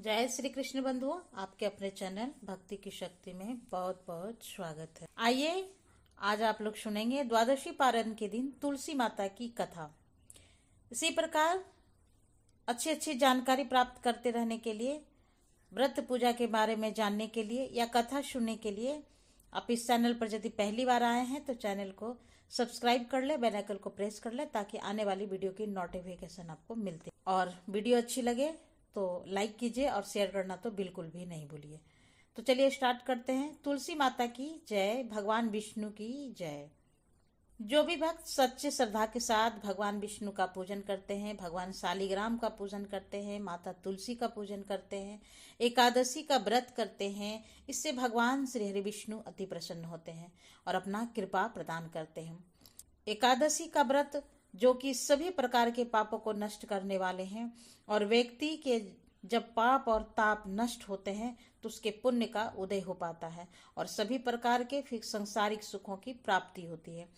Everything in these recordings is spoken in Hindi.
जय श्री कृष्ण बंधुओं, आपके अपने चैनल भक्ति की शक्ति में बहुत बहुत स्वागत है। आइए आज आप लोग सुनेंगे द्वादशी पारण के दिन तुलसी माता की कथा। इसी प्रकार अच्छी अच्छी जानकारी प्राप्त करते रहने के लिए, व्रत पूजा के बारे में जानने के लिए या कथा सुनने के लिए आप इस चैनल पर यदि पहली बार आए हैं तो चैनल को सब्सक्राइब कर ले, बेल आइकन को प्रेस कर ले ताकि आने वाली वीडियो की नोटिफिकेशन आपको मिलती। और वीडियो अच्छी लगे तो लाइक कीजिए और शेयर करना तो बिल्कुल भी नहीं भूलिए। तो चलिए स्टार्ट करते हैं। तुलसी माता की जय, भगवान विष्णु की जय। जो भी भक्त सच्चे श्रद्धा के साथ भगवान विष्णु का पूजन करते हैं, भगवान शालिग्राम का पूजन करते हैं, माता तुलसी का पूजन करते हैं, एकादशी का व्रत करते हैं, इससे भगवान श्री हरि विष्णु अति प्रसन्न होते हैं और अपना कृपा प्रदान करते हैं। एकादशी का व्रत जो कि सभी प्रकार के पापों को नष्ट करने वाले हैं और व्यक्ति के जब पाप और ताप नष्ट होते हैं तो उसके पुण्य का उदय हो पाता है और सभी प्रकार के फिर सांसारिक सुखों की प्राप्ति होती है।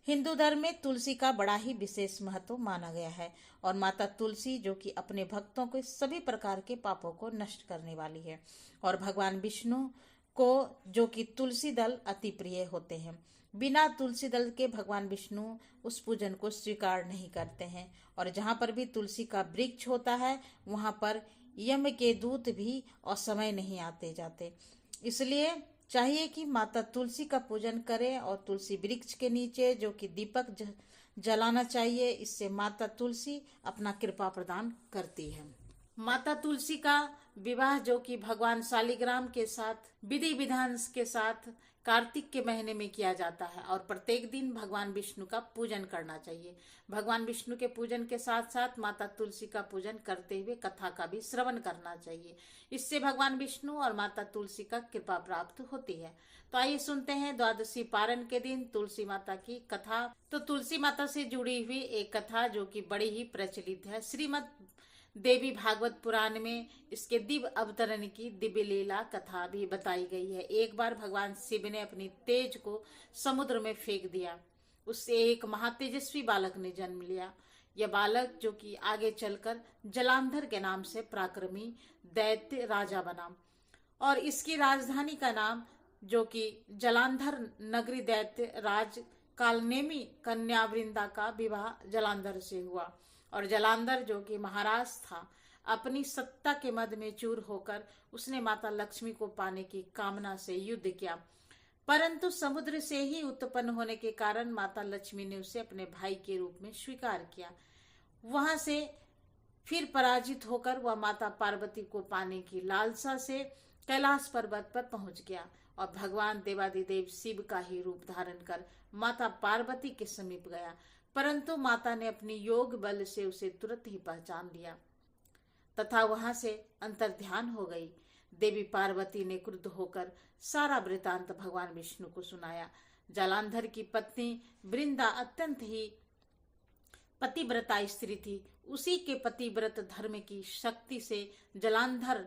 हिंदू धर्म में तुलसी का बड़ा ही विशेष महत्व माना गया है और माता तुलसी जो कि अपने भक्तों के सभी प्रकार के पापों को नष्ट करने वाली है और भगवान विष्णु को जो कि तुलसी दल अति प्रिय होते हैं। बिना तुलसी दल के भगवान विष्णु उस पूजन को स्वीकार नहीं करते हैं और जहाँ पर भी तुलसी का वृक्ष होता है वहाँ पर यम के दूत भी असमय नहीं आते जाते। इसलिए चाहिए कि माता तुलसी का पूजन करें और तुलसी वृक्ष के नीचे जो कि दीपक जलाना चाहिए। इससे माता तुलसी अपना कृपा प्रदान करती है। माता तुलसी का विवाह जो कि भगवान शालिग्राम के साथ विधि विधान के साथ कार्तिक के महीने में किया जाता है और प्रत्येक दिन भगवान विष्णु का पूजन करना चाहिए। भगवान विष्णु के पूजन के साथ साथ माता तुलसी का पूजन करते हुए कथा का भी श्रवण करना चाहिए। इससे भगवान विष्णु और माता तुलसी का कृपा प्राप्त होती है। तो आइए सुनते हैं द्वादशी पारण के दिन तुलसी माता की कथा। तो तुलसी माता से जुड़ी हुई एक कथा जो कि बड़ी ही प्रचलित है। श्रीमद् देवी भागवत पुराण में इसके दिव्य अवतरण की दिव्य लीला कथा भी बताई गई है। एक बार भगवान शिव ने अपनी तेज को समुद्र में फेंक दिया। उससे एक महातेजस्वी बालक ने जन्म लिया। यह बालक जो कि आगे चलकर जलांधर के नाम से पराक्रमी दैत्य राजा बना और इसकी राजधानी का नाम जो कि जलांधर नगरी दैत्य राज कालनेमी कन्या वृंदा का विवाह जलांधर से हुआ और जलांधर जो कि महाराज था अपनी सत्ता के मद में चूर होकर उसने माता लक्ष्मी को पाने की कामना से युद्ध किया, परंतु समुद्र से ही उत्पन्न होने के कारण माता लक्ष्मी ने उसे अपने भाई के रूप में स्वीकार किया। वहां से फिर पराजित होकर वह माता पार्वती को पाने की लालसा से कैलाश पर्वत पर पहुंच गया और भगवान देवादिदेव शिव का ही रूप धारण कर माता पार्वती के समीप गया, परंतु माता ने अपनी योग बल से उसे तुरंत ही पहचान लिया तथा वहां से अंतर्ध्यान हो गई। देवी पार्वती ने क्रुद्ध होकर सारा वृतांत भगवान विष्णु को सुनाया। जलांधर की पत्नी वृंदा अत्यंत ही पतिव्रता स्त्री थी। उसी के पतिव्रत धर्म की शक्ति से जलांधर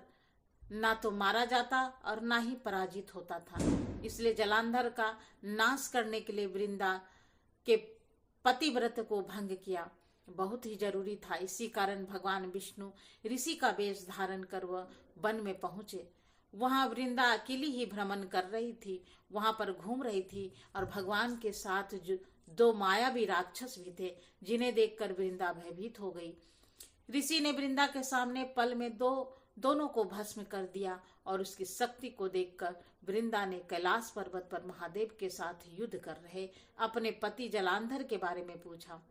ना तो मारा जाता और ना ही पराजित होता था। इसलिए जलांधर का नाश करने के लिए वृंदा के पतिव्रत को भंग किया बहुत ही जरूरी था। इसी कारण भगवान विष्णु ऋषि का वेश धारण कर वह वन में पहुंचे। वहां वृंदा अकेली ही भ्रमण कर रही थी, वहां पर घूम रही थी और भगवान के साथ जो दो मायावी राक्षस भी थे जिन्हें देखकर वृंदा भयभीत हो गई। ऋषि ने वृंदा के सामने पल में दोनों को भस्म कर दिया और उसकी शक्ति को देखकर वृंदा ने कैलाश पर्वत पर महादेव के साथ युद्ध कर रहे अपने पति जलांधर के बारे में पूछा।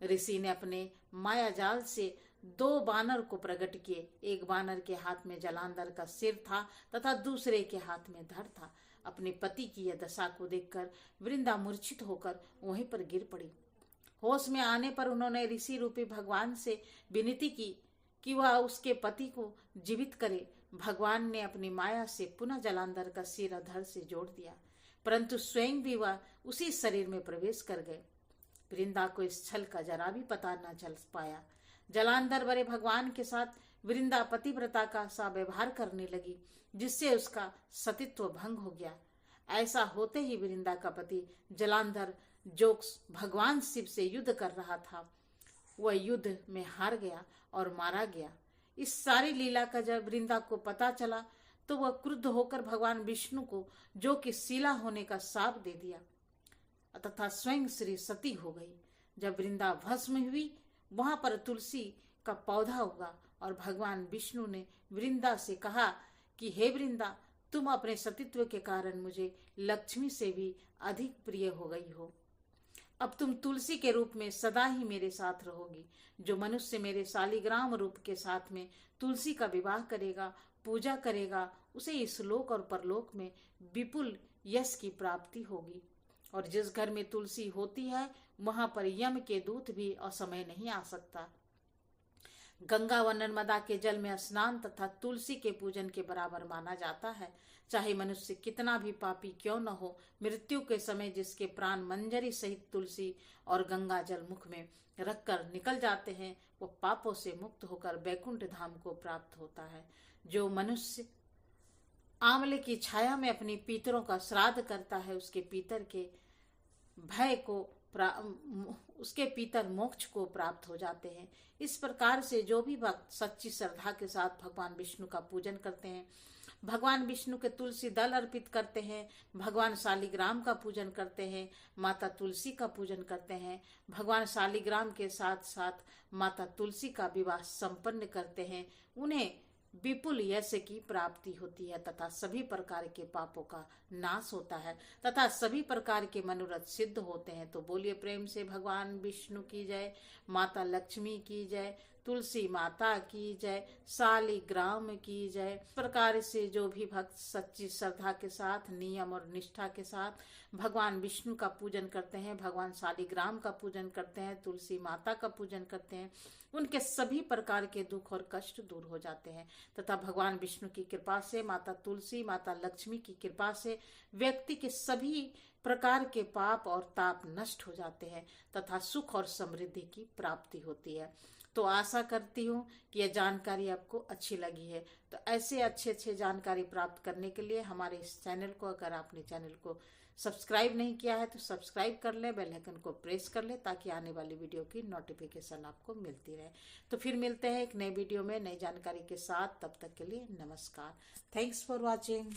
ऋषि ने अपने माया जाल से दो बानर को प्रकट किए। एक बानर के हाथ में जलांधर का सिर था तथा दूसरे के हाथ में धड़ था। अपने पति की यह दशा को देखकर वृंदा मूर्छित होकर वहीं पर गिर पड़ी। होश में आने पर उन्होंने ऋषि रूपी भगवान से विनती की कि वह उसके पति को जीवित करे। भगवान ने अपनी माया से पुनः जलांधर का सिर धड़ से जोड़ दिया, परंतु स्वयं भी वह उसी शरीर में प्रवेश कर गए। वृंदा को इस छल का जरा भी पता न चल पाया। जलांधर बड़े भगवान के साथ वृंदा पतिव्रता का सा व्यवहार करने लगी जिससे उसका सतीत्व भंग हो गया। ऐसा होते ही वृंदा का पति जलांधर जो भगवान शिव से युद्ध कर रहा था वह युद्ध में हार गया और मारा गया। इस सारी लीला का जब वृंदा को पता चला तो वह क्रुद्ध होकर भगवान विष्णु को, जो कि शिला होने का शाप दे दिया तथा स्वयं श्री सती हो गई। जब वृंदा भस्म हुई, वहां पर तुलसी का पौधा उगा और भगवान विष्णु ने वृंदा से कहा कि हे वृंदा, तुम अपने सतीत्व के कारण मुझे लक्ष्मी से भी अधिक प्रिय हो गई हो। अब तुम तुलसी के रूप में सदा ही मेरे साथ रहोगी। जो मनुष्य मेरे शालिग्राम रूप के साथ में तुलसी का विवाह करेगा, पूजा करेगा, उसे इस लोक और परलोक में विपुल यश की प्राप्ति होगी। और जिस घर में तुलसी होती है, वहां पर यम के दूत भी असमय नहीं आ सकता। गंगा व नर्मदा के जल में स्नान तथा तुलसी के पूजन के बराबर माना जाता है। चाहे मनुष्य कितना भी पापी क्यों न हो, मृत्यु के समय जिसके प्राण मंजरी सहित तुलसी और गंगा जल मुख में रखकर निकल जाते हैं, वो पापों से मुक्त होकर वैकुंठ धाम को प्राप्त होता है। जो मनुष्य आंवले की छाया में अपनी पितरों का श्राद्ध करता है, उसके पितर के भय को उसके पितर मोक्ष को प्राप्त हो जाते हैं। इस प्रकार से जो भी भक्त सच्ची श्रद्धा के साथ भगवान विष्णु का पूजन करते हैं, भगवान विष्णु के तुलसी दल अर्पित करते हैं, भगवान शालिग्राम का पूजन करते हैं, माता तुलसी का पूजन करते हैं, भगवान शालिग्राम के साथ साथ माता तुलसी का विवाह संपन्न करते हैं, उन्हें विपुल यश की प्राप्ति होती है तथा सभी प्रकार के पापों का नाश होता है तथा सभी प्रकार के मनोरथ सिद्ध होते हैं। तो बोलिए प्रेम से भगवान विष्णु की जय, माता लक्ष्मी की जय, तुलसी माता की जय, शालिग्राम की जय। इस प्रकार से जो भी भक्त सच्ची श्रद्धा के साथ, नियम और निष्ठा के साथ भगवान विष्णु का पूजन करते हैं, भगवान शालिग्राम का पूजन करते हैं, तुलसी माता का पूजन करते हैं, उनके सभी प्रकार के दुख और कष्ट दूर हो जाते हैं तथा भगवान विष्णु की कृपा से, माता तुलसी, माता लक्ष्मी की कृपा से व्यक्ति के सभी प्रकार के पाप और ताप नष्ट हो जाते हैं तथा सुख और समृद्धि की प्राप्ति होती है। तो आशा करती हूँ कि यह जानकारी आपको अच्छी लगी है। तो ऐसे अच्छे जानकारी प्राप्त करने के लिए हमारे इस चैनल को, अगर आपने चैनल को सब्सक्राइब नहीं किया है तो सब्सक्राइब कर ले, बेल आइकन को प्रेस कर ले ताकि आने वाली वीडियो की नोटिफिकेशन आपको मिलती रहे। तो फिर मिलते हैं एक नए वीडियो में नई जानकारी के साथ। तब तक के लिए नमस्कार। Thanks for watching.